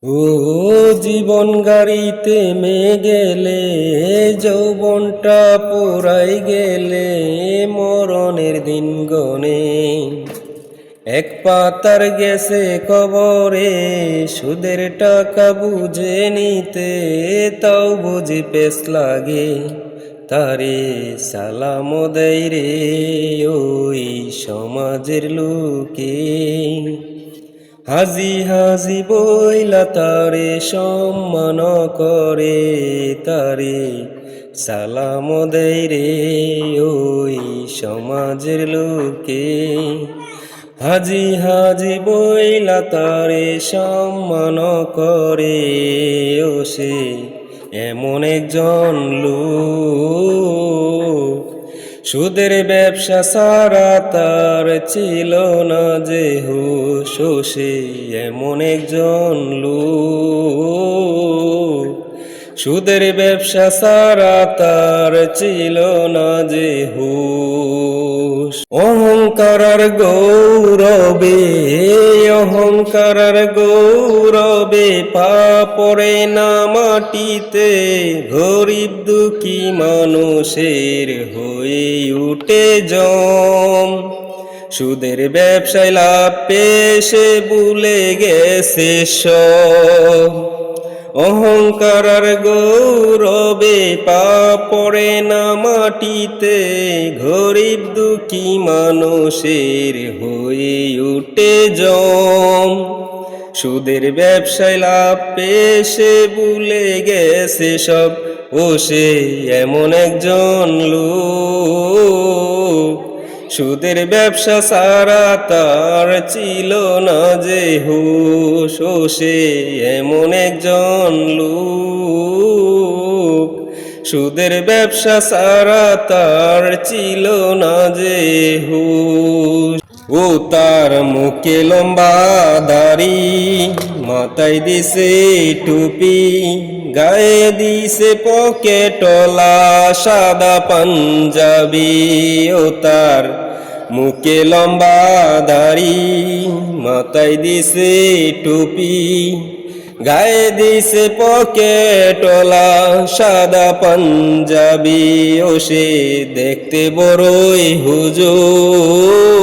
ও জীবন গাড়িতে মে গেলে, যৌবনটা পুরাই গেলে, মরণের দিন গনে এক পাতার গেছে কবরে, সুদের টাকা বুঝে নিতে তাও বুঝি পেস লাগে। তারে সালাম দেয় রে ওই সমাজের লোকে, হাজি হাজি বইলা তারে সম্মান করে, তারে সালাম দেয় রে ওই সমাজের লোকে। হাজি হাজি বইলা তারে সম্মান করে, ও সে এমন একজন লোক, সুদের ব্যবসা সারা তার ছিল না যে হুঁশ। সে এমন একজন লোক, সুদের ব্যবসা সারা তার ছিল না যে হুঁশ। অহংকার গৌরবে, অহংকার গৌরবে পা পড়ে না মাটিতে, গরিব দুঃখী মানুষের হয়ে উঠে জম। সুদের ব্যবসায় লাভ পেশে ভুলে গেছে সব। অহংকার গৌরবে পা পড়ে না মাটিতে, গরিব দুঃখী মানুষের হয়ে উঠে জম। সুদের ব্যবসায় লাভ পেশে ভুলে গেছে সব, ও সে এমন একজন লোক, সুদের ব্যবসা সারা তার ছিল না যে হুঁশ। ও সে এমন একজন লোক, সুদের ব্যবসা সারা তার ছিল না যে হুঁশ। ও তার মুখে লম্বা দাড়ি, মাথায় দিছে টুপি, গায়ে দিছে পকেটলা সাদা পাঞ্জাবি। ও তার মুখে লম্বা দাড়ি, মাথায় দিছে টুপি, গায়ে দিছে পকেটলা সাদা পাঞ্জাবি। ও সে দেখতে বড়ই হুজুর,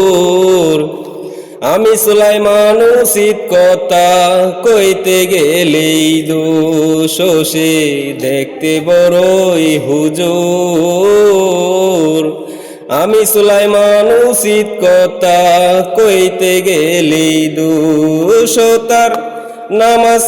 আমি সুলাইমান উচিত কথা কইতে গেলেই দোষ। ও সে দেখতে বড়ই হুজুর, আমি সুলাইমান উচিত কথা কইতে গেলেই দোষ। তার নামাজ